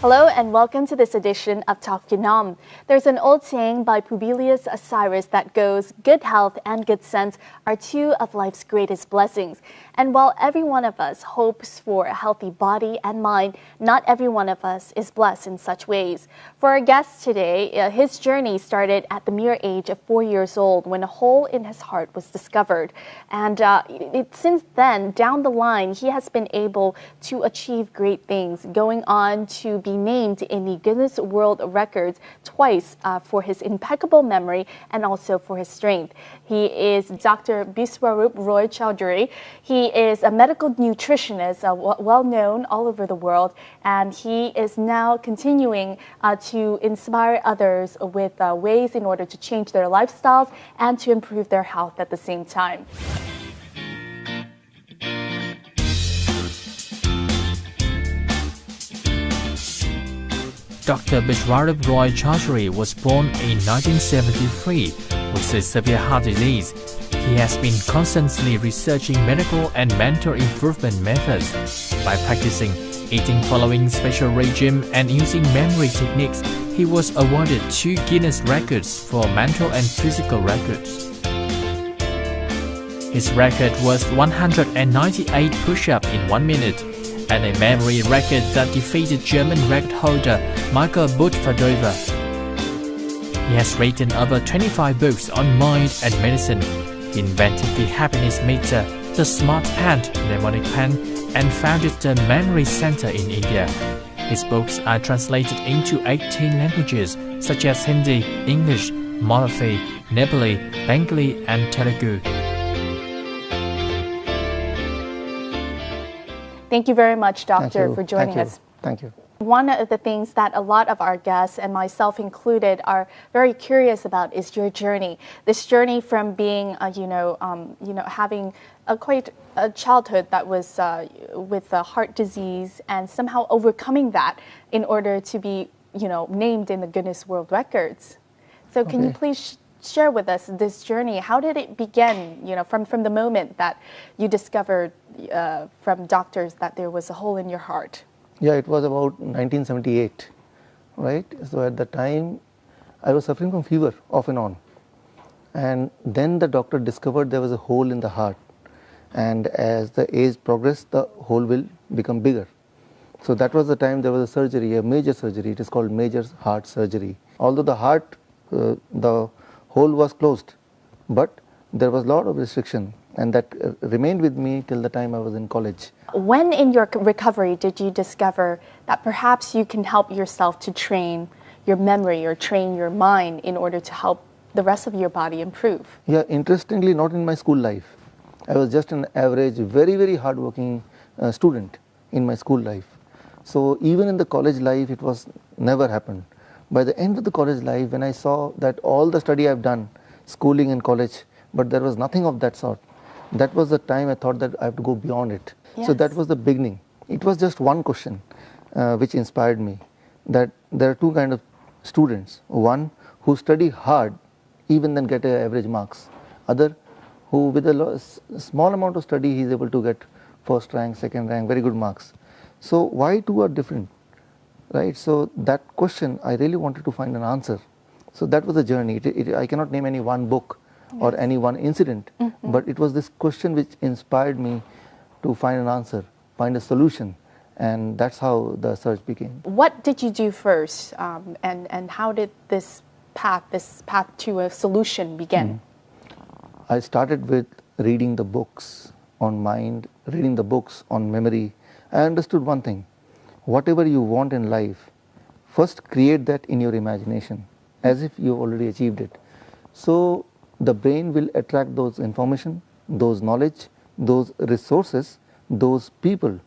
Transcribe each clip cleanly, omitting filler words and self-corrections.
Hello and welcome to this edition of Talk Vietnam. There's an old saying by Publius Cyrus that goes, good health and good sense are two of life's greatest blessings. And while every one of us hopes for a healthy body and mind, not every one of us is blessed in such ways. For our guest today, his journey started at the mere age of 4 years old when a hole in his heart was discovered. And since then, down the line, he has been able to achieve great things, going on to be named in the Guinness World Records twice for his impeccable memory and also for his strength. He is Dr. Biswaroop Roy Chowdhury. He is a medical nutritionist, well known all over the world, and he is now continuing to inspire others with ways in order to change their lifestyles and to improve their health at the same time. Dr. Biswaroop Roy Chowdhury was born in 1973 with a severe heart disease. He has been constantly researching medical and mental improvement methods. By practicing eating following special regime and using memory techniques, he was awarded 2 Guinness records for mental and physical records. His record was 198 push-ups in 1 minute, and a memory record that defeated German record holder Michael Biswaroop. He has written over 25 books on mind and medicine. He invented the happiness meter, the smart pen, mnemonic pen, and founded the Memory Center in India. His books are translated into 18 languages such as Hindi, English, Marathi, Nepali, Bengali, and Telugu. Thank you very much, Doctor, for joining us. Thank you. One of the things that a lot of our guests, and myself included, are very curious about is your journey. This journey from being, having quite a childhood that was with heart disease, and somehow overcoming that in order to be, named in the Guinness World Records. So, can you please share with us this journey? How did it begin? From the moment that you discovered from doctors that there was a hole in your heart. Yeah, it was about 1978, right? So at the time, I was suffering from fever off and on. And then the doctor discovered there was a hole in the heart. And as the age progressed, the hole will become bigger. So that was the time there was a surgery, a major surgery. It is called major heart surgery. Although the heart, the hole was closed, but there was a lot of restriction. And that remained with me till the time I was in college. When in your recovery did you discover that perhaps you can help yourself to train your memory or train your mind in order to help the rest of your body improve? Yeah, interestingly, not in my school life. I was just an average, very, very hardworking student in my school life. So even in the college life, it was never happened. By the end of the college life, when I saw that all the study I've done, schooling and college, but there was nothing of that sort. That was the time I thought that I have to go beyond it. Yes. So that was the beginning. It was just one question which inspired me, that there are 2 kinds of students. One who study hard, even then get average marks. Other who with a small amount of study he is able to get first rank, second rank, very good marks. So why 2 are different, right? So that question I really wanted to find an answer. So that was the journey. I cannot name any one book or any one incident, but it was this question which inspired me to find an answer, find a solution, and that's how the search began. What did you do first, and how did this path to a solution begin? I started with reading the books on mind, reading the books on memory. I understood one thing: whatever you want in life, first create that in your imagination, as if you've already achieved it. So the brain will attract those information, those knowledge, those resources, those people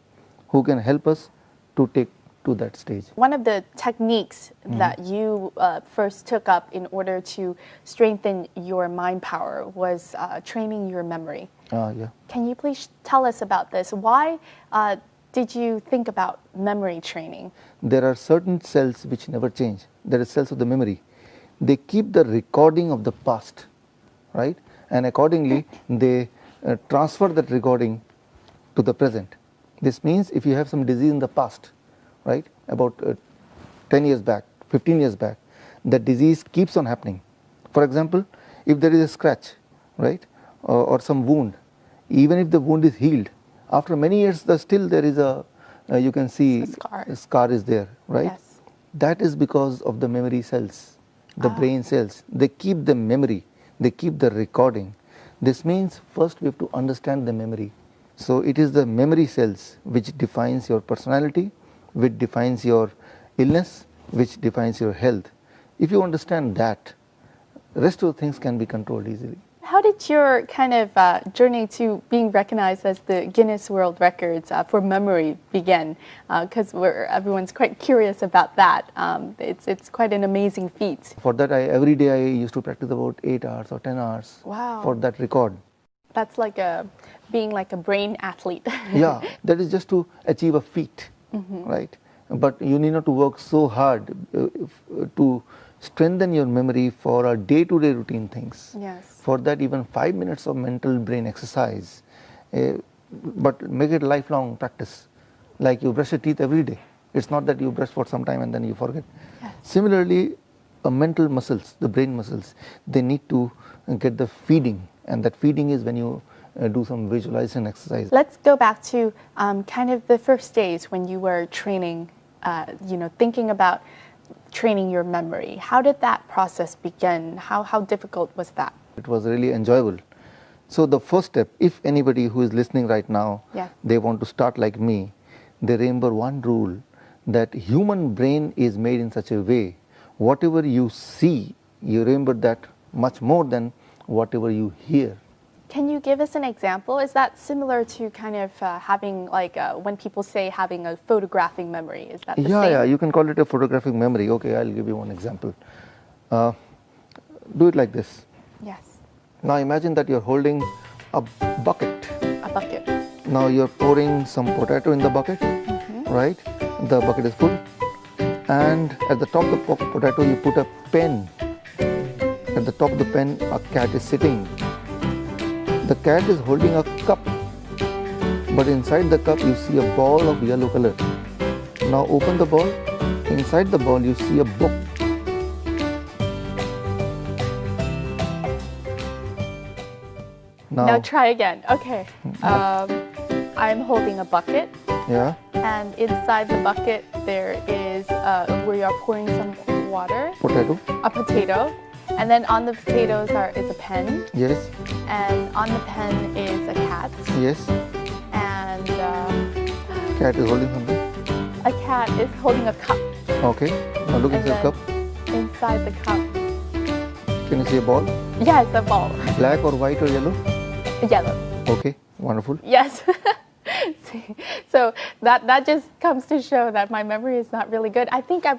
who can help us to take to that stage. One of the techniques that you first took up in order to strengthen your mind power was training your memory. Yeah. Can you please tell us about this? Why did you think about memory training? There are certain cells which never change. There are cells of the memory. They keep the recording of the past, right? And accordingly, they transfer that recording to the present. This means if you have some disease in the past, right, about 10 years back, 15 years back, the disease keeps on happening. For example, if there is a scratch, right, or some wound, even if the wound is healed, after many years, still there is you can see a scar is there, right? Yes. That is because of the memory cells, the brain cells. They keep the memory, they keep the recording. This means first we have to understand the memory. So it is the memory cells which defines your personality, which defines your illness, which defines your health. If you understand that, rest of the things can be controlled easily. How did your kind of journey to being recognized as the Guinness World Records for memory begin? Because everyone's quite curious about that. It's quite an amazing feat. For that, every day I used to practice about 8 hours or 10 hours for that record. That's like being like a brain athlete. Yeah, that is just to achieve a feat, right? But you need not to work so hard to strengthen your memory for our day-to-day routine things. Yes. For that, even 5 minutes of mental brain exercise, but make it lifelong practice. Like you brush your teeth every day. It's not that you brush for some time and then you forget. Yes. Similarly, mental muscles, the brain muscles, they need to get the feeding, and that feeding is when you do some visualization exercise. Let's go back to kind of the first days when you were training, thinking about training your memory. How did that process begin? How difficult was that? It was really enjoyable. So the first step, if anybody who is listening right now, they want to start like me, they remember one rule, that human brain is made in such a way, whatever you see, you remember that much more than whatever you hear. Can you give us an example? Is that similar to kind of having like when people say having a photographic memory? Is that the same? Yeah, you can call it a photographic memory. Okay, I'll give you one example. Do it like this. Yes. Now imagine that you're holding a bucket. A bucket. Now you're pouring some potato in the bucket, right? The bucket is full. And at the top of the potato you put a pen. At the top of the pen a cat is sitting. The cat is holding a cup, but inside the cup you see a ball of yellow color. Now open the ball. Inside the ball you see a book. Now try again. Okay. I'm holding a bucket. Yeah. And inside the bucket there is where you are pouring some water. Potato. A potato. And then on the potatoes is a pen. Yes. And on the pen is a cat. Yes. And cat is holding something. A cat is holding a cup. Okay. Now look inside the cup. Inside the cup. Can you see a ball? Yes, a ball. Black or white or yellow? Yellow. Okay. Wonderful. Yes. So that just comes to show that my memory is not really good. I think I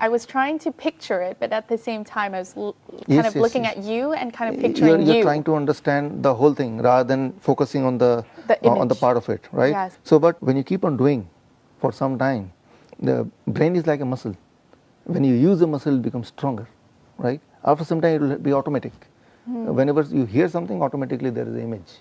was trying to picture it, but at the same time I was kind of looking at you and kind of picturing you. You're trying to understand the whole thing rather than focusing on the part of it, right? Yes. So, but when you keep on doing for some time, the brain is like a muscle. When you use the muscle, it becomes stronger, right? After some time, it will be automatic. Whenever you hear something, automatically there is an image.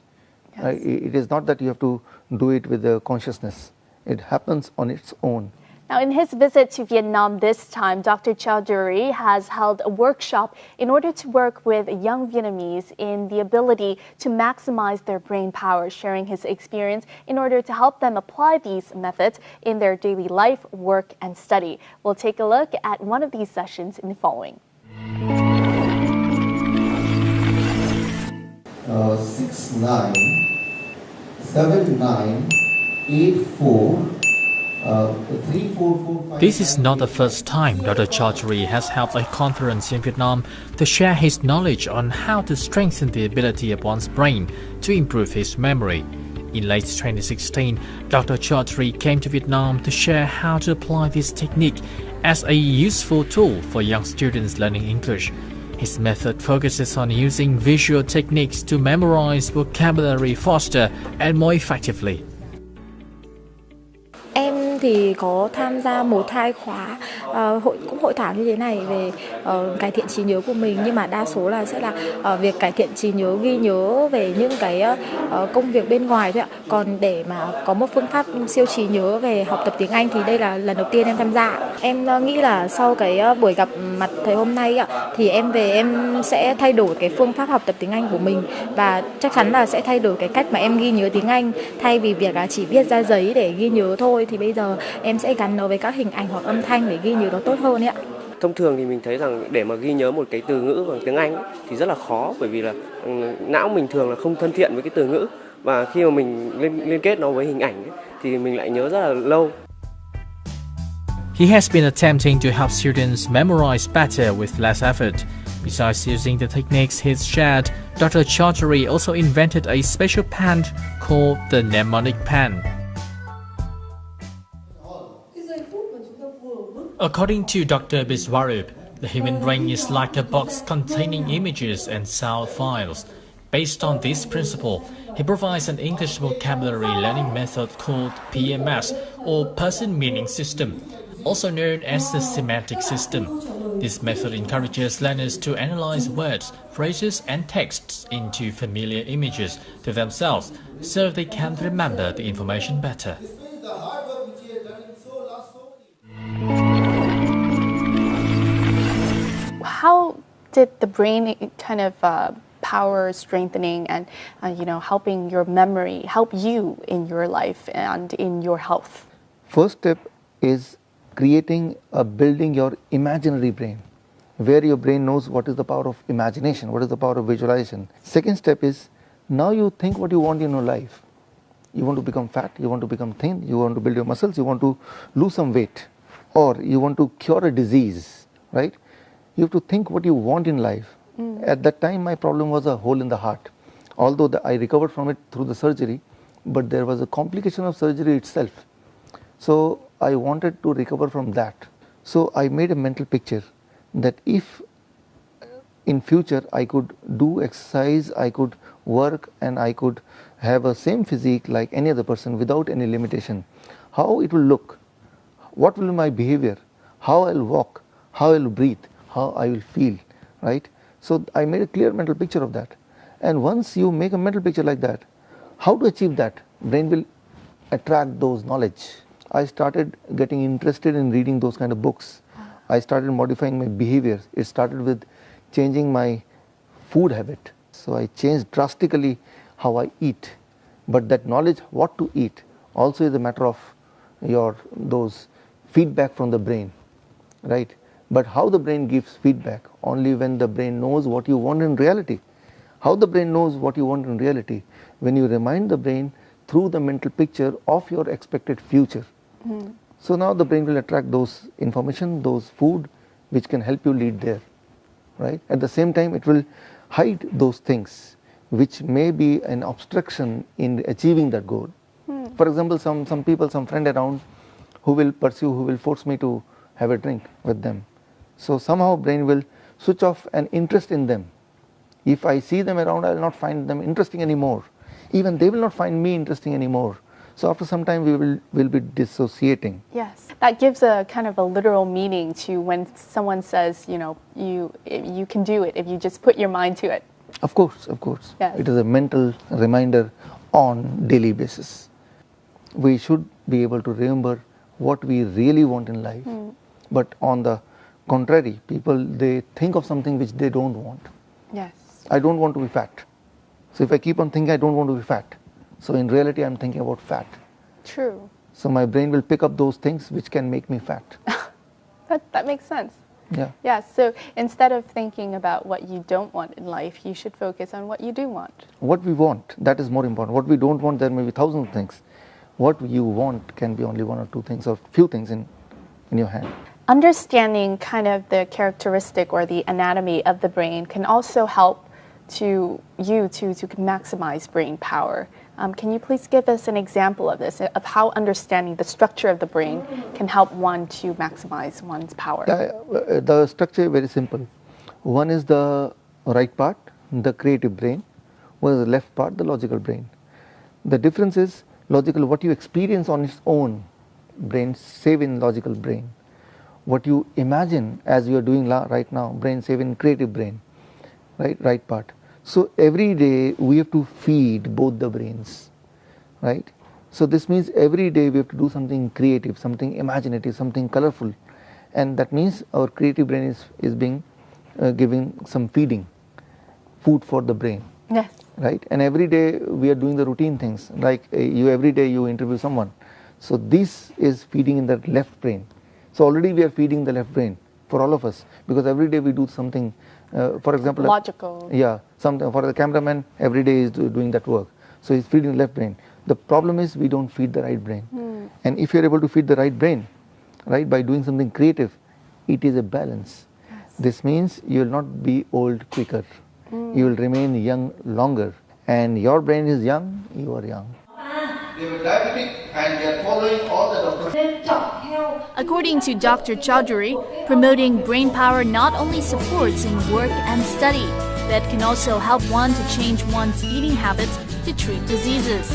Yes. Right? It is not that you have to do it with the consciousness. It happens on its own. Now, in his visit to Vietnam this time, Dr. Chowdhury has held a workshop in order to work with young Vietnamese in the ability to maximize their brain power, sharing his experience in order to help them apply these methods in their daily life, work, and study. We'll take a look at one of these sessions in the following. 697984. This is not the first time Dr. Chowdhury has held a conference in Vietnam to share his knowledge on how to strengthen the ability of one's brain to improve his memory. In late 2016, Dr. Chowdhury came to Vietnam to share how to apply this technique as a useful tool for young students learning English. His method focuses on using visual techniques to memorize vocabulary faster and more effectively. Em thì có tham gia 1-2 khóa hội thảo như thế này về cải thiện trí nhớ của mình, nhưng mà đa số là sẽ là việc cải thiện trí nhớ, ghi nhớ về những cái công việc bên ngoài thôi ạ. Còn để mà có một phương pháp siêu trí nhớ về học tập tiếng Anh thì đây là lần đầu tiên em tham gia. Em nghĩ là sau cái buổi gặp mặt thầy hôm nay ạ, thì em về em sẽ thay đổi cái phương pháp học tập tiếng Anh của mình, và chắc chắn là sẽ thay đổi cái cách mà em ghi nhớ tiếng Anh. Thay vì việc là chỉ viết ra giấy để ghi nhớ thôi, thì bây giờ em sẽ gắn nó với các hình ảnh hoặc âm thanh để ghi nhớ nó tốt hơn ấy ạ. Thông thường thì mình thấy rằng để mà ghi nhớ một cái từ ngữ bằng tiếng Anh thì rất là khó, bởi vì là não mình thường là không thân thiện với cái từ ngữ, và khi mà mình liên kết nó với hình ảnh thì mình lại nhớ rất là lâu. He has been attempting to help students memorize better with less effort. Besides using the techniques he's shared, Dr. Chowdhury also invented a special pen called the mnemonic pen. According to Dr. Biswaroop, the human brain is like a box containing images and sound files. Based on this principle, he provides an English vocabulary learning method called PMS, or Person Meaning System, also known as the semantic system. This method encourages learners to analyze words, phrases, and texts into familiar images to themselves so they can remember the information better. How did the brain kind of power strengthening and helping your memory help you in your life and in your health? First step is building your imaginary brain, where your brain knows what is the power of imagination, what is the power of visualization. Second step is, now you think what you want in your life. You want to become fat, you want to become thin, you want to build your muscles, you want to lose some weight, or you want to cure a disease, right? You have to think what you want in life. At that time, my problem was a hole in the heart. Although I recovered from it through the surgery, but there was a complication of surgery itself. So I wanted to recover from that. So I made a mental picture that if in future I could do exercise, I could work, and I could have a same physique like any other person without any limitation, how it will look, what will be my behavior, how I will walk, how I will breathe, how I will feel, right? So I made a clear mental picture of that. And once you make a mental picture like that, how to achieve that? Brain will attract those knowledge. I started getting interested in reading those kind of books. I started modifying my behavior. It started with changing my food habit. So I changed drastically how I eat. But that knowledge, what to eat, also is a matter of those feedback from the brain, right? But how the brain gives feedback? Only when the brain knows what you want in reality. How the brain knows what you want in reality? When you remind the brain through the mental picture of your expected future. So now the brain will attract those information, those food, which can help you lead there, right? At the same time, it will hide those things which may be an obstruction in achieving that goal. For example, some people, some friend around who will pursue, who will force me to have a drink with them. So somehow brain will switch off an interest in them. If I see them around, I will not find them interesting anymore. Even they will not find me interesting anymore. So after some time we will be dissociating. Yes, that gives a kind of a literal meaning to when someone says, you can do it if you just put your mind to it. Of course, of course. Yes. It is a mental reminder on daily basis. We should be able to remember what we really want in life. But on the contrary, people, they think of something which they don't want. Yes. I don't want to be fat. So if I keep on thinking I don't want to be fat, so in reality I'm thinking about fat. True. So my brain will pick up those things which can make me fat. That makes sense. Yeah. Yeah, so instead of thinking about what you don't want in life, you should focus on what you do want. What we want, that is more important. What we don't want, there may be thousands of things. What you want can be only one or two things or few things in your hand. Understanding kind of the characteristic or the anatomy of the brain can also help to maximize brain power. Can you please give us an example of this, of how understanding the structure of the brain can help one to maximize one's power? The structure is very simple. One is the right part, the creative brain. One is the left part, the logical brain. The difference is logical, what you experience on its own, brain save in logical brain. What you imagine as you are doing right now, brain save in creative brain, right part. So every day we have to feed both the brains, right? So this means every day we have to do something creative, something imaginative, something colorful, and that means our creative brain is being giving some food for the brain. Yes. Right, and every day we are doing the routine things, like every day you interview someone. So this is feeding in the left brain. So already we are feeding the left brain for all of us, because every day we do something. For example, logical. Yeah, something for the cameraman. Every day is doing that work. So he's feeding the left brain. The problem is we don't feed the right brain. And if you're able to feed the right brain, right, by doing something creative, it is a balance. Yes. This means you will not be old quicker. You will remain young longer, and your brain is young, you are young. They were diabetic and they are following all the doctors. According to Dr. Chowdhury, promoting brain power not only supports in work and study, but can also help one to change one's eating habits to treat diseases.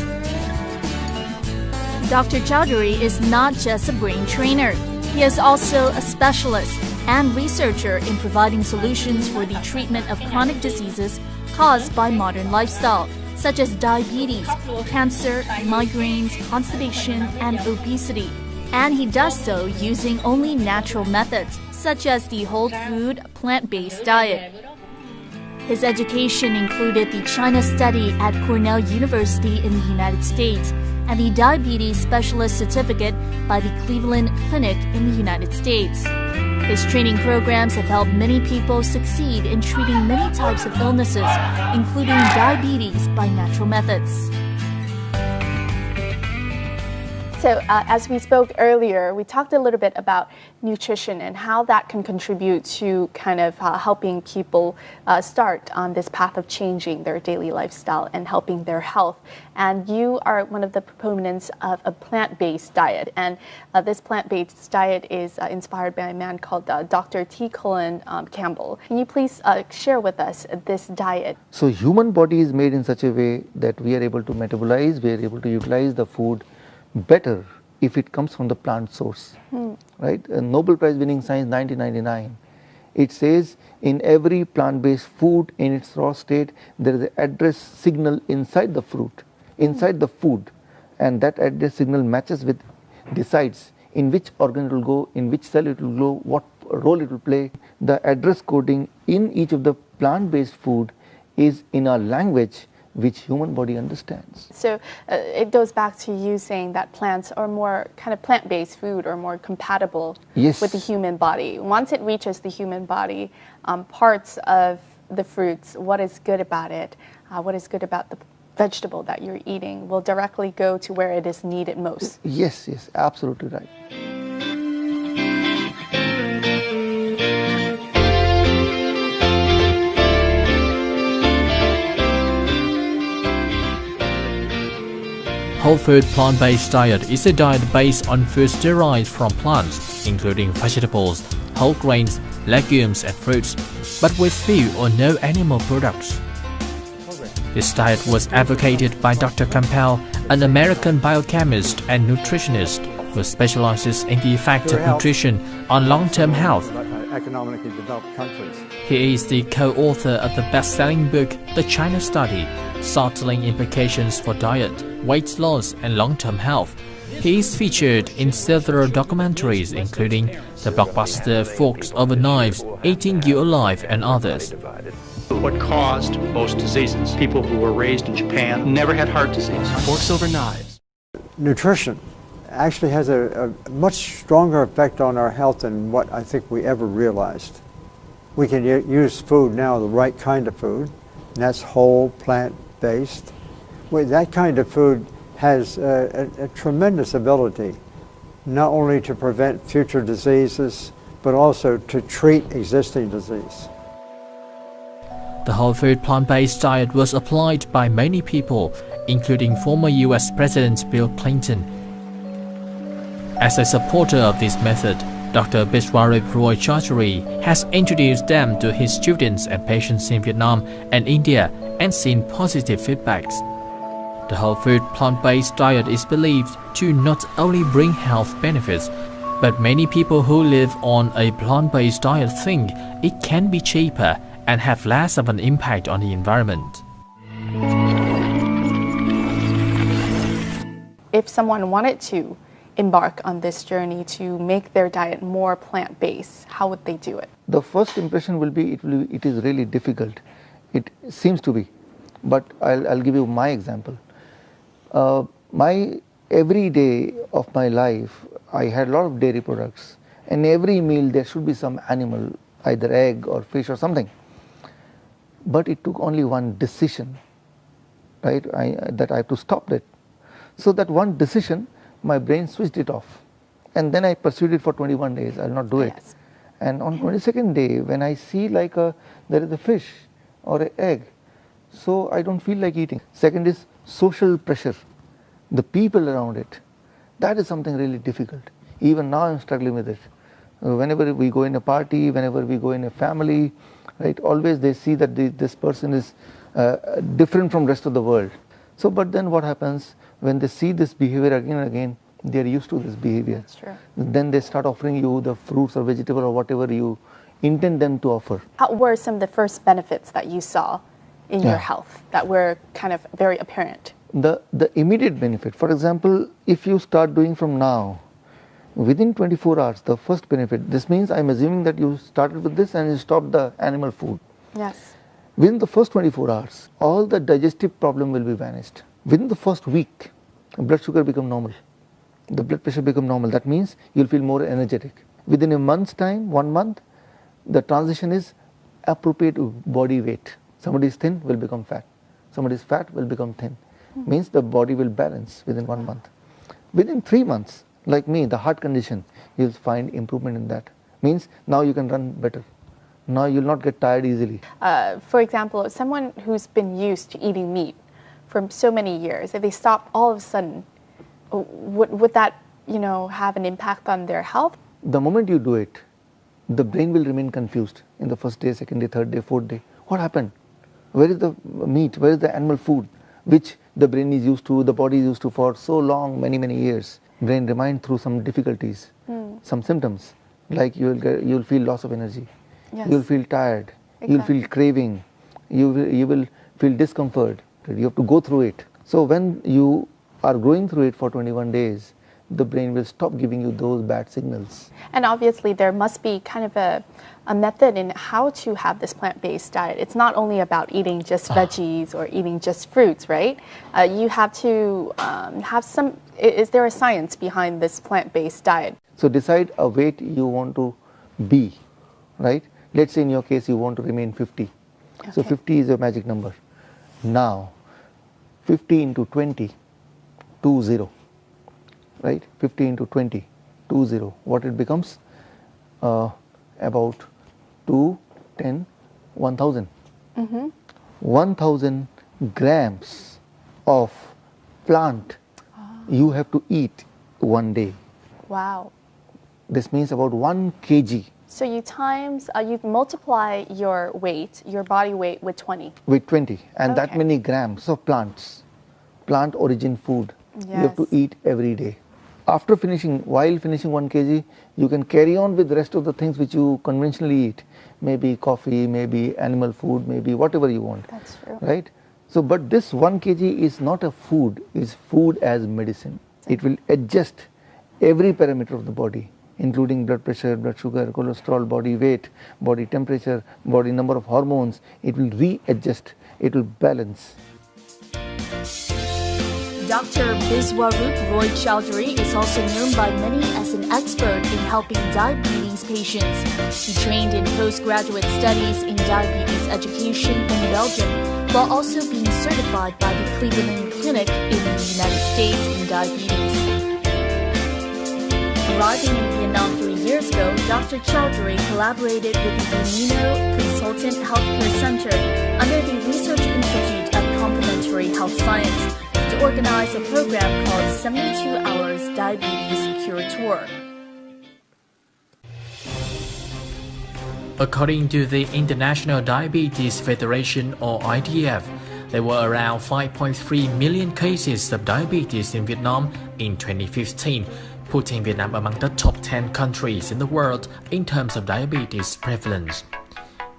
Dr. Chowdhury is not just a brain trainer. He is also a specialist and researcher in providing solutions for the treatment of chronic diseases caused by modern lifestyle, such as diabetes, cancer, migraines, constipation, and obesity. And he does so using only natural methods, such as the whole food, plant-based diet. His education included the China study at Cornell University in the United States and the diabetes specialist certificate by the Cleveland Clinic in the United States. His training programs have helped many people succeed in treating many types of illnesses, including diabetes by natural methods. So as we spoke earlier, we talked a little bit about nutrition and how that can contribute to kind of helping people start on this path of changing their daily lifestyle and helping their health. And you are one of the proponents of a plant-based diet. And this plant-based diet is inspired by a man called Dr. T. Colin Campbell. Can you please share with us this diet? So human body is made in such a way that we are able to metabolize, we are able to utilize the food better if it comes from the plant source, right? A Nobel Prize winning science 1999, it says in every plant-based food in its raw state there is an address signal inside the fruit, inside the food, and that address signal matches with, decides in which organ it will go, in which cell it will go, what role it will play. The address coding in each of the plant-based food is in a language which human body understands. So it goes back to you saying that plants are more kind of plant-based food or more compatible with the human body. Once it reaches the human body, parts of the fruits, what is good about it, what is good about the vegetable that you're eating will directly go to where it is needed most. Yes, yes, absolutely right. Whole food plant-based diet is a diet based on foods derived from plants, including vegetables, whole grains, legumes and fruits, but with few or no animal products. This diet was advocated by Dr. Campbell, an American biochemist and nutritionist who specializes in the effect of nutrition on long-term health. Economically developed countries. He is the co-author of the best-selling book, The China Study, Subtling Implications for Diet, Weight Loss and Long-Term Health. He is featured in several documentaries including the blockbuster Forks Over Knives, Eating You Alive and others. What caused most diseases? People who were raised in Japan never had heart disease. Forks Over Knives. Nutrition actually has a much stronger effect on our health than what I think we ever realized. We can use food now, the right kind of food, and that's whole plant-based. That kind of food has a tremendous ability not only to prevent future diseases, but also to treat existing disease. The whole food plant-based diet was applied by many people, including former US President Bill Clinton. As a supporter of this method, Dr. Biswaroop Chowdhury has introduced them to his students and patients in Vietnam and India and seen positive feedbacks. The whole food plant-based diet is believed to not only bring health benefits, but many people who live on a plant-based diet think it can be cheaper and have less of an impact on the environment. If someone wanted to embark on this journey to make their diet more plant-based, how would they do it? The first impression will be it is really difficult. It seems to be, but I'll give you my example. My every day of my life, I had a lot of dairy products, and every meal there should be some animal, either egg or fish or something. But it took only one decision, right? That I have to stop that. So that one decision, my brain switched it off, and then I pursued it for 21 days. I'll not do it. Yes. And on 22nd day, when I see like there is a fish or an egg, so I don't feel like eating. Second is social pressure, the people around it. That is something really difficult. Even now I'm struggling with it. Whenever we go in a party, whenever we go in a family, right, always they see that this person is different from rest of the world. So, but then what happens when they see this behavior again and again, they are used to this behavior. That's true. Then they start offering you the fruits or vegetable or whatever you intend them to offer. What were some of the first benefits that you saw in your health that were kind of very apparent? The immediate benefit, for example, if you start doing from now, within 24 hours, the first benefit, this means I'm assuming that you started with this and you stopped the animal food. Yes. Within the first 24 hours, all the digestive problem will be vanished. Within the first week, blood sugar become normal. The blood pressure become normal. That means you'll feel more energetic. Within a month's time, 1 month, the transition is appropriate body weight. Somebody is thin will become fat. Somebody is fat will become thin. Means the body will balance within 1 month. Within 3 months, like me, the heart condition, you'll find improvement in that. Means now you can run better. Now you'll not get tired easily. For example, someone who's been used to eating meat for so many years, if they stop all of a sudden, would that, have an impact on their health? The moment you do it, the brain will remain confused in the first day, second day, third day, fourth day. What happened? Where is the meat? Where is the animal food? Which the brain is used to, the body is used to for so long, many, many years. Brain remind through some difficulties, some symptoms, like you'll feel loss of energy. Yes. You'll feel tired. Exactly. You'll feel craving. You will feel discomfort. You have to go through it. So when you are going through it for 21 days, the brain will stop giving you those bad signals. And obviously there must be kind of a method in how to have this plant-based diet. It's not only about eating just veggies or eating just fruits, right? You have to have some, is there a science behind this plant-based diet? So decide a weight you want to be, right? Let's say in your case you want to remain 50. Okay. So 50 is a magic number. Now 50 into 20, 20. Right, 50 into 20, 20. What it becomes? About 2, 10, 1,000. 1,000 grams of plant you have to eat one day. Wow. This means about 1 kg. So you multiply your weight, your body weight with 20. With 20, and Okay. that many grams of plants, plant origin food, you have to Yes. eat every day. After finishing, while finishing 1 kg, you can carry on with the rest of the things which you conventionally eat. Maybe coffee, maybe animal food, maybe whatever you want. That's true. Right? So, but this 1 kg is not a food, it's food as medicine. It will adjust every parameter of the body, including blood pressure, blood sugar, cholesterol, body weight, body temperature, body number of hormones. It will readjust, it will balance. Dr. Biswaroop Roy Chowdhury is also known by many as an expert in helping diabetes patients. He trained in postgraduate studies in diabetes education in Belgium, while also being certified by the Cleveland Clinic in the United States in diabetes. Arriving in Vietnam 3 years ago, Dr. Chowdhury collaborated with the Immuno Consultant Healthcare Center under the Research Institute of Complementary Health Science to organize a program called 72 Hours Diabetes Cure Tour. According to the International Diabetes Federation or IDF, There were around 5.3 million cases of diabetes in Vietnam in 2015, putting Vietnam among the top 10 countries in the world in terms of diabetes prevalence.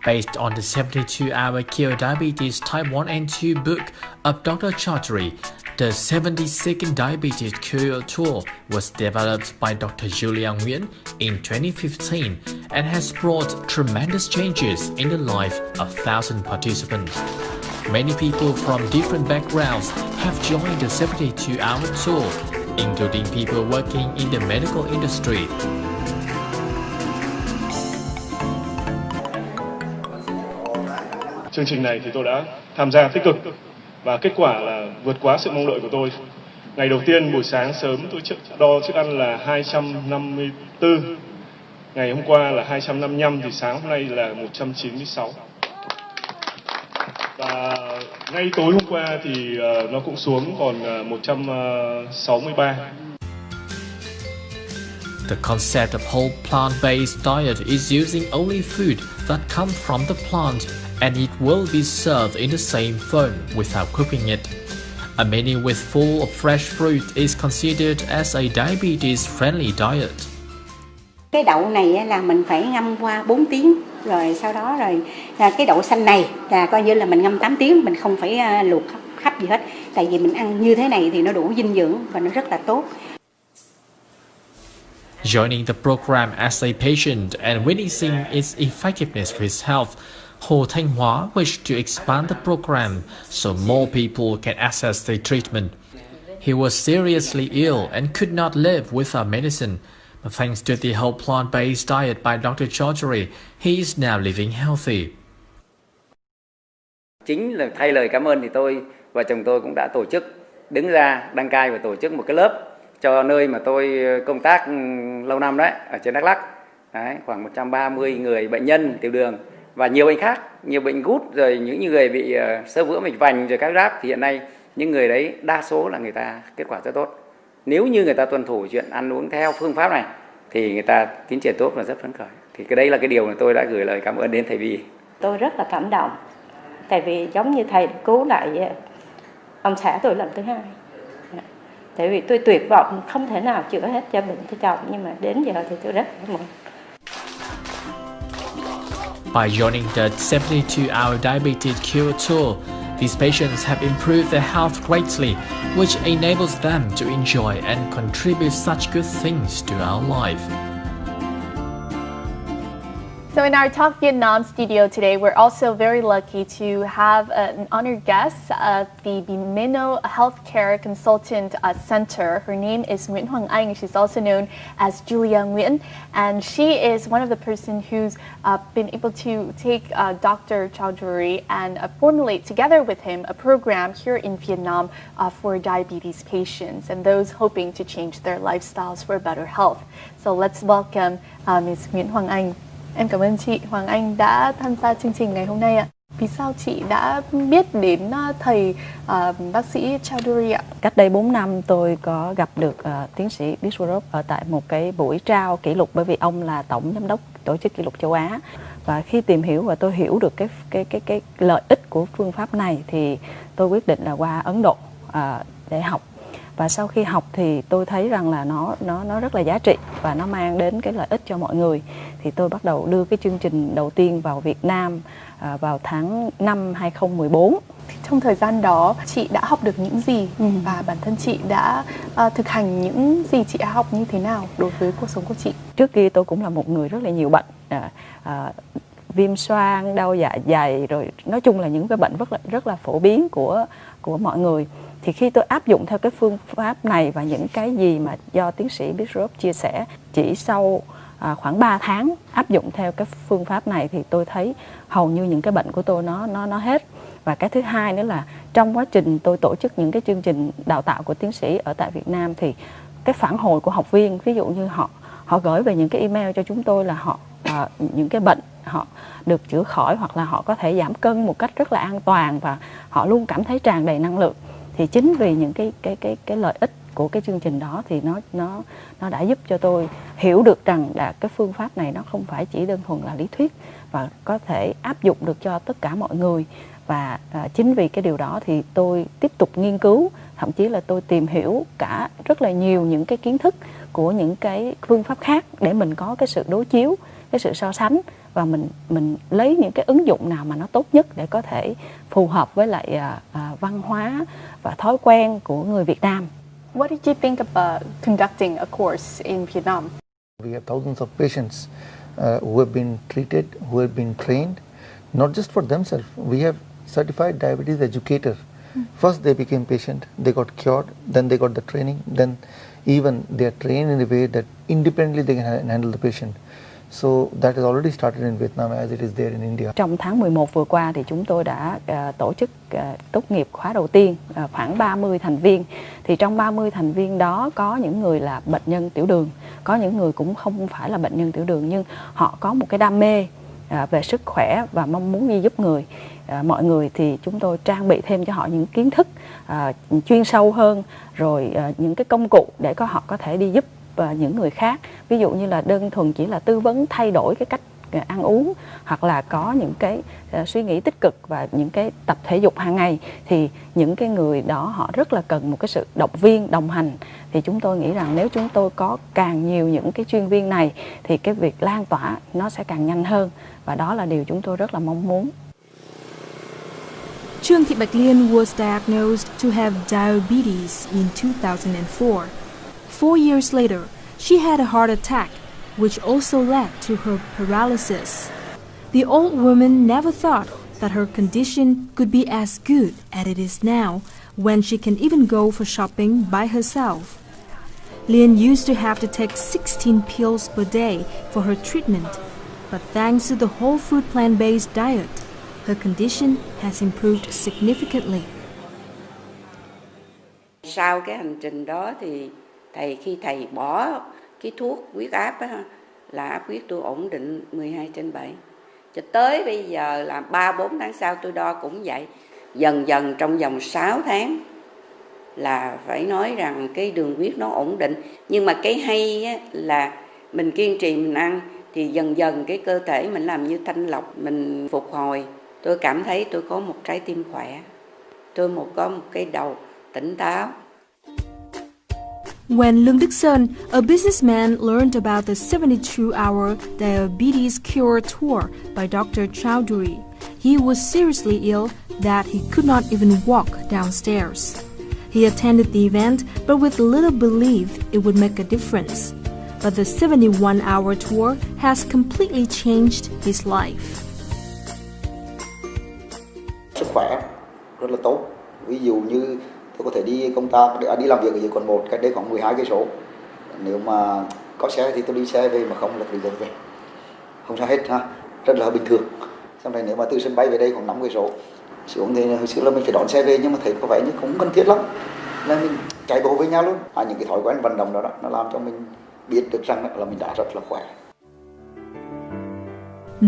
Based on the 72-hour Cure Diabetes Type 1 and 2 book of Dr. Chowdhury, the 70-second diabetes cure tour was developed by Dr. Julia Nguyen in 2015 and has brought tremendous changes in the life of thousands of participants. Many people from different backgrounds have joined the 72-hour tour, including people working in the medical industry. Chương trình này thì tôi đã tham gia tích cực và kết quả là vượt quá sự mong đợi của tôi. Ngày đầu tiên buổi sáng sớm tôi đo chức ăn là 254, ngày hôm qua là 255 thì sáng hôm nay là 196. Và ngay tối hôm qua thì nó cũng xuống còn 163. The concept of whole plant-based diet is using only food that comes from the plant, and it will be served in the same form without cooking it. A menu with full of fresh fruit is considered as a diabetes-friendly diet. Cái đậu này là mình phải ngâm qua 4 tiếng, rồi sau đó rồi cái đậu xanh này là coi như là mình ngâm 8 tiếng, mình không phải luộc khắp gì hết. Tại vì mình ăn như thế này thì nó đủ dinh dưỡng và nó rất là tốt. Joining the program as a patient and witnessing its effectiveness for his health, Hồ Thanh Hóa wished to expand the program so more people can access the treatment. He was seriously ill and could not live without medicine, but thanks to the whole plant-based diet by Dr. Chowdhury, he is now living healthy. Chính là thay lời cảm ơn thì tôi và chồng tôi cũng đã tổ chức đứng ra đăng cai và tổ chức một cái lớp cho nơi mà tôi công tác lâu năm đấy, ở trên Đắk Lắk. Đấy, khoảng 130 người bệnh nhân tiểu đường và nhiều bệnh khác, nhiều bệnh gút, rồi những người bị xơ vữa mạch vành rồi các ráp, thì hiện nay những người đấy đa số là người ta kết quả rất tốt. Nếu như người ta tuân thủ chuyện ăn uống theo phương pháp này thì người ta tiến triển tốt và rất phấn khởi. Thì cái đấy là cái điều mà tôi đã gửi lời cảm ơn đến thầy Vì. Tôi rất là cảm động, tại vì giống như thầy cứu lại ông xã tôi lần thứ hai. Tại vì tôi tuyệt vọng không thể nào chữa hết cho bệnh cho chồng, nhưng mà đến giờ thì tôi rất cảm ơn. By joining the 72-hour diabetes cure tour, these patients have improved their health greatly, which enables them to enjoy and contribute such good things to our life. So in our Talk Vietnam studio today, we're also very lucky to have an honored guest at the Bimino Healthcare Consultant Center. Her name is Nguyễn Hoàng Anh. She's also known as Julia Nguyen, and she is one of the person who's been able to take Dr. Chowdhury and formulate together with him a program here in Vietnam for diabetes patients and those hoping to change their lifestyles for better health. So let's welcome Ms. Nguyễn Hoàng Anh. Em cảm ơn chị Hoàng Anh đã tham gia chương trình ngày hôm nay ạ. Vì sao chị đã biết đến thầy bác sĩ Chowdhury ạ? Cách đây 4 năm tôi có gặp được tiến sĩ Biswaroop ở tại một cái buổi trao kỷ lục, bởi vì ông là tổng giám đốc tổ chức kỷ lục châu Á. Và khi tìm hiểu và tôi hiểu được cái lợi ích của phương pháp này thì tôi quyết định là qua Ấn Độ để học. Và sau khi học thì tôi thấy rằng là nó rất là giá trị và nó mang đến cái lợi ích cho mọi người. Thì tôi bắt đầu đưa cái chương trình đầu tiên vào Việt Nam vào tháng 5 2014. Trong thời gian đó chị đã học được những gì và bản thân chị đã thực hành những gì chị đã học như thế nào đối với cuộc sống của chị? Trước kia tôi cũng là một người rất là nhiều bệnh, viêm xoang, đau dạ dày, rồi nói chung là những cái bệnh rất là phổ biến của mọi người. Thì khi tôi áp dụng theo cái phương pháp này và những cái gì mà do tiến sĩ Biswaroop chia sẻ, chỉ sau khoảng 3 tháng áp dụng theo cái phương pháp này thì tôi thấy hầu như những cái bệnh của tôi nó hết. Và cái thứ hai nữa là trong quá trình tôi tổ chức những cái chương trình đào tạo của tiến sĩ ở tại Việt Nam thì cái phản hồi của học viên, ví dụ như họ gửi về những cái email cho chúng tôi là những cái bệnh họ được chữa khỏi, hoặc là họ có thể giảm cân một cách rất là an toàn và họ luôn cảm thấy tràn đầy năng lượng. Thì chính vì những cái lợi ích của cái chương trình đó thì nó đã giúp cho tôi hiểu được rằng là cái phương pháp này nó không phải chỉ đơn thuần là lý thuyết và có thể áp dụng được cho tất cả mọi người. Và chính vì cái điều đó thì tôi tiếp tục nghiên cứu, thậm chí là tôi tìm hiểu cả rất là nhiều những cái kiến thức của những cái phương pháp khác để mình có cái sự đối chiếu, cái sự so sánh, và mình lấy những cái ứng dụng nào mà nó tốt nhất để có thể phù hợp với lại văn hóa và thói quen của người Việt Nam. What did you think about conducting a course in Vietnam? We have thousands of patients who have been treated, who have been trained, not just for themselves. We have certified diabetes educator. First they became patient, they got cured, then they got the training, then even they are trained in a way that independently they can handle the patient. So that has already started in Vietnam as it is there in India. Trong tháng 11 vừa qua thì chúng tôi đã tổ chức tốt nghiệp khóa đầu tiên, khoảng 30 thành viên. Thì trong 30 thành viên đó có những người là bệnh nhân tiểu đường, có những người cũng không phải là bệnh nhân tiểu đường nhưng họ có một cái đam mê về sức khỏe và mong muốn đi giúp mọi người, thì chúng tôi trang bị thêm cho họ những kiến thức chuyên sâu hơn, rồi những cái công cụ để họ có thể đi giúp những người khác. Ví dụ như là đơn thuần chỉ là tư vấn thay đổi cái cách ăn uống, hoặc là có những cái suy nghĩ tích cực và những cái tập thể dục hàng ngày, thì những cái người đó họ rất là cần một cái sự động viên, đồng hành. Thì chúng tôi nghĩ rằng nếu chúng tôi có càng nhiều những cái chuyên viên này thì cái việc lan tỏa nó sẽ càng nhanh hơn, và đó là điều chúng tôi rất là mong muốn. Trương Thị Bạch Liên was diagnosed to have diabetes in 2004. 4 years later, she had a heart attack, which also led to her paralysis. The old woman never thought that her condition could be as good as it is now, when she can even go for shopping by herself. Liên used to have to take 16 pills per day for her treatment, but thanks to the whole food plant-based diet, her condition has improved significantly. Sau cái hành trình đó thì khi thầy bỏ cái thuốc huyết áp á, là áp huyết tôi ổn định 12/7. Cho tới bây giờ là 3-4 tháng sau tôi đo cũng vậy. Dần dần trong vòng 6 tháng là phải nói rằng cái đường huyết nó ổn định. Nhưng mà cái hay á, là mình kiên trì mình ăn thì dần dần cái cơ thể mình làm như thanh lọc, mình phục hồi. Tôi cảm thấy tôi có một trái tim khỏe, tôi có một cái đầu tỉnh táo. When Lương Đức Sơn, a businessman, learned about the 72-hour diabetes cure tour by Dr. Chowdhury, he was seriously ill that he could not even walk downstairs. He attended the event, but with little belief it would make a difference. But the 71-hour tour has completely changed his life. Sức khỏe rất là tốt. Ví dụ như tôi có thể đi công tác, đi làm việc ở dưới quận 1, cách đây khoảng 12 cây số. Nếu mà có xe thì tôi đi xe về, mà không là đi bộ về. Không sao hết ha, rất là bình thường. Sau này nếu mà từ sân bay về đây khoảng 5 cây số, xuống thì hồi xưa là mình phải đón xe về, nhưng mà thấy có vẻ như không cần thiết lắm, nên mình chạy bộ với nhau luôn. Những cái thói quen vận động đó nó làm cho mình biết được rằng là mình đã rất là khỏe.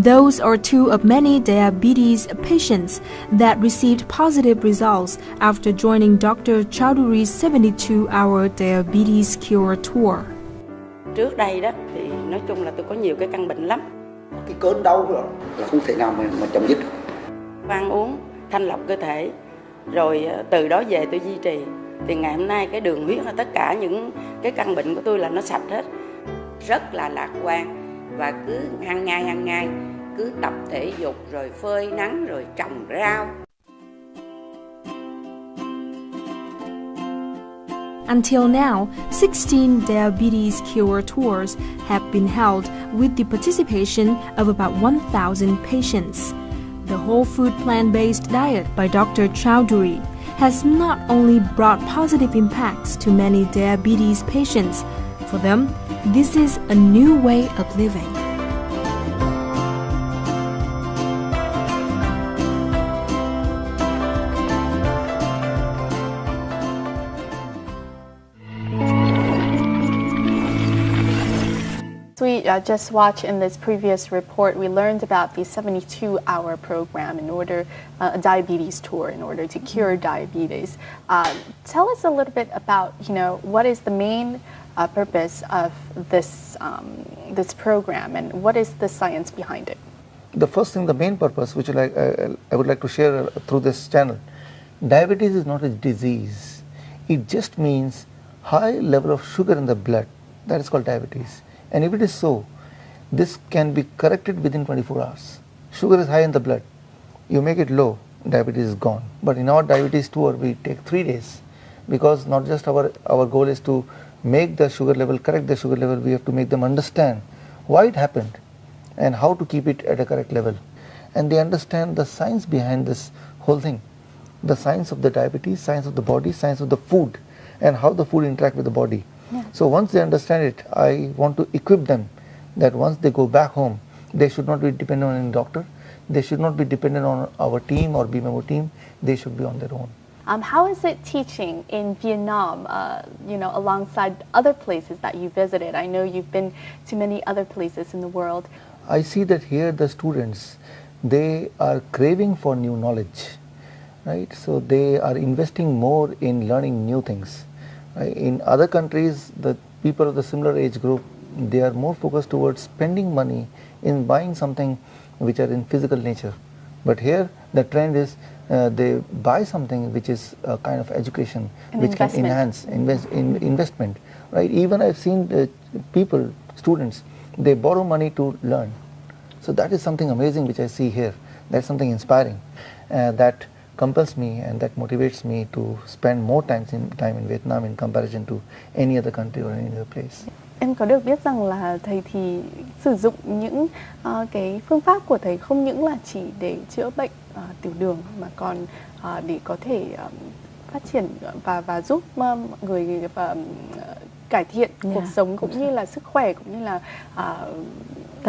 Those are two of many diabetes patients that received positive results after joining Dr. Chowdhury's 72-hour diabetes cure tour. Trước đây đó thì nói chung là tôi có nhiều cái căn bệnh lắm. Cái cơn đau đó là không thể nào mà chấm dứt được. Ăn uống thanh lọc cơ thể, rồi từ đó về tôi duy trì. Thì ngày hôm nay cái đường huyết và tất cả những cái căn bệnh của tôi là nó sạch hết. Rất là lạc quan. Và cứ hàng ngày cứ tập thể dục, rồi phơi nắng, rồi trồng rau. Until now, 16 diabetes cure tours have been held with the participation of about 1,000 patients. The whole food plant-based diet by Dr. Chowdhury has not only brought positive impacts to many diabetes patients. For them, this is a new way of living. We just watched in this previous report, we learned about the 72-hour program in order, a diabetes tour in order to cure diabetes. Tell us a little bit about, what is the main purpose of this program and what is the science behind it? the first thing, the main purpose, which I would like to share through this channel, diabetes is not a disease. It just means high level of sugar in the blood. That is called diabetes. And if it is so, this can be corrected within 24 hours. Sugar is high in the blood. You make it low, diabetes is gone. But in our diabetes tour, we take 3 days, because not just our goal is to make the sugar level, correct the sugar level, we have to make them understand why it happened and how to keep it at a correct level. And they understand the science behind this whole thing, the science of the diabetes, science of the body, science of the food, and how the food interact with the body. Yeah. So once they understand it, I want to equip them that once they go back home, they should not be dependent on any doctor, they should not be dependent on our team or BMO team, they should be on their own. How is it teaching in Vietnam, alongside other places that you visited? I know you've been to many other places in the world. I see that here the students, they are craving for new knowledge, right? So they are investing more in learning new things. Right? In other countries, the people of the similar age group, they are more focused towards spending money in buying something which are in physical nature. But here the trend is they buy something which is a kind of education, which can enhance investment. Right? Even I've seen people, students, they borrow money to learn. So that is something amazing which I see here. That's something inspiring that compels me and that motivates me to spend more time in Vietnam in comparison to any other country or any other place. Em có được biết rằng là thầy thì sử dụng những cái phương pháp của thầy không những là chỉ để chữa bệnh tiểu đường mà còn để có thể phát triển và giúp mọi người cải thiện cuộc sống cũng như là sức khỏe, cũng như là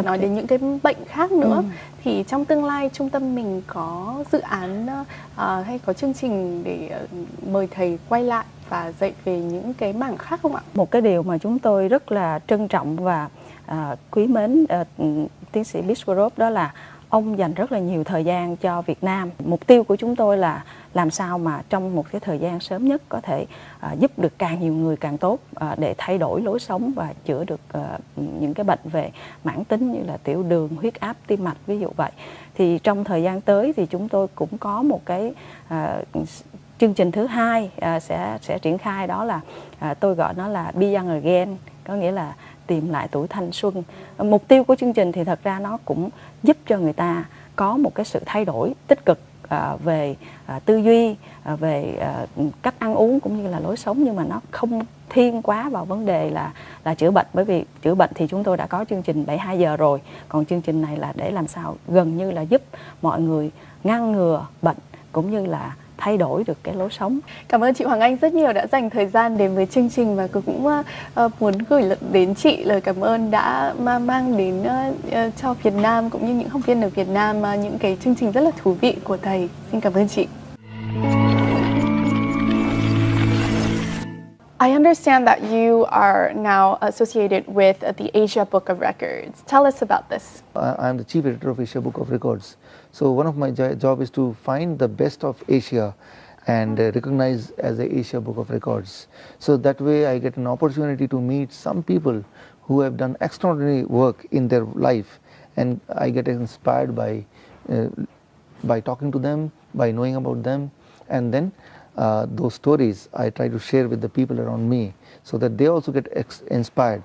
nói đến những cái bệnh khác nữa. Thì trong tương lai trung tâm mình có dự án hay có chương trình để mời thầy quay lại và dạy về những cái mảng khác không ạ? Một cái điều mà chúng tôi rất là trân trọng và quý mến tiến sĩ Biswaroop đó là ông dành rất là nhiều thời gian cho Việt Nam. Mục tiêu của chúng tôi là làm sao mà trong một cái thời gian sớm nhất có thể giúp được càng nhiều người càng tốt để thay đổi lối sống và chữa được những cái bệnh về mãn tính như là tiểu đường, huyết áp, tim mạch ví dụ vậy. Thì trong thời gian tới thì chúng tôi cũng có một cái chương trình thứ hai sẽ triển khai, đó là tôi gọi nó là Be Young Again, có nghĩa là tìm lại tuổi thanh xuân. Mục tiêu của chương trình thì thật ra nó cũng giúp cho người ta có một cái sự thay đổi tích cực về tư duy, về cách ăn uống cũng như là lối sống, nhưng mà nó không thiên quá vào vấn đề là chữa bệnh, bởi vì chữa bệnh thì chúng tôi đã có chương trình 72 giờ rồi, còn chương trình này là để làm sao gần như là giúp mọi người ngăn ngừa bệnh cũng như là thay đổi được cái lối sống. Cảm ơn chị Hoàng Anh rất nhiều đã dành thời gian đến với chương trình, và cũng muốn gửi đến chị lời cảm ơn đã mang đến cho Việt Nam cũng như những học viên ở Việt Nam những cái chương trình rất là thú vị của thầy. Xin cảm ơn chị. I understand that you are now associated with the Asia Book of Records. Tell us about this. I'm the chief editor of Asia Book of Records. So one of my job is to find the best of Asia and recognize as the Asia Book of Records. So that way I get an opportunity to meet some people who have done extraordinary work in their life, and I get inspired by talking to them, by knowing about them, and then those stories I try to share with the people around me so that they also get inspired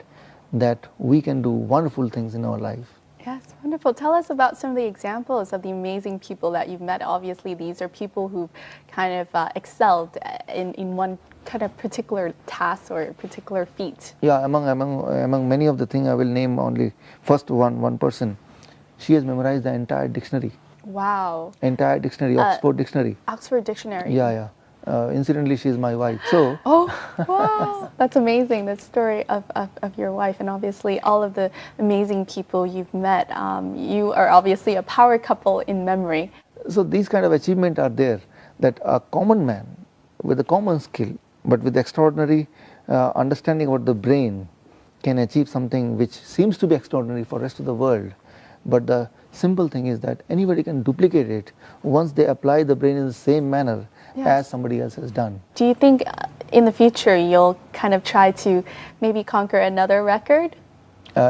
that we can do wonderful things in our life. Yes, wonderful. Tell us about some of the examples of the amazing people that you've met. Obviously, these are people who've kind of excelled in one kind of particular task or particular feat. Yeah, among many of the things, I will name only first one person. She has memorized the entire dictionary. Wow. Entire dictionary, Oxford Dictionary. Oxford Dictionary. Yeah. Incidentally, she is my wife. So. Oh, wow. That's amazing, the story of your wife, and obviously all of the amazing people you've met. You are obviously a power couple in memory. So these kind of achievements are there, that a common man with a common skill, but with extraordinary understanding about the brain, can achieve something which seems to be extraordinary for the rest of the world. But the simple thing is that anybody can duplicate it once they apply the brain in the same manner as somebody else has done. Do you think in the future you'll kind of try to maybe conquer another record?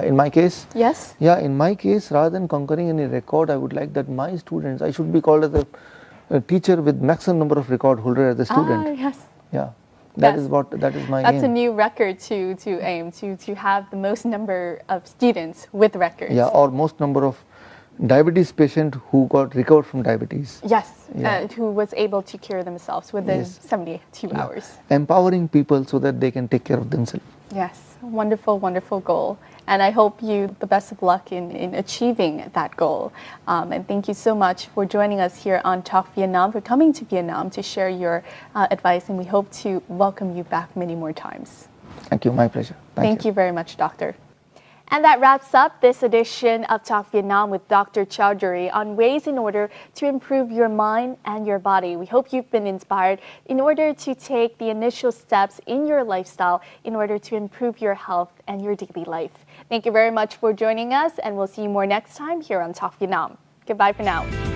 In my case? Yes. Yeah, in my case, rather than conquering any record, I would like that my students, I should be called as a teacher with maximum number of record holder as a student. Yes. Yeah. That is my aim. That's a new record to aim to have the most number of students with records. Yeah, or most number of diabetes patient who got recovered from diabetes. Yes, Yeah. who was able to cure themselves within 72 hours. Empowering people so that they can take care of themselves. Yes, wonderful, wonderful goal. And I hope you the best of luck in achieving that goal. And thank you so much for joining us here on Talk Vietnam, for coming to Vietnam to share your advice. And we hope to welcome you back many more times. Thank you, my pleasure. Thank you very much, Doctor. And that wraps up this edition of Talk Vietnam with Dr. Chowdhury on ways in order to improve your mind and your body. We hope you've been inspired in order to take the initial steps in your lifestyle in order to improve your health and your daily life. Thank you very much for joining us, and we'll see you more next time here on Talk Vietnam. Goodbye for now.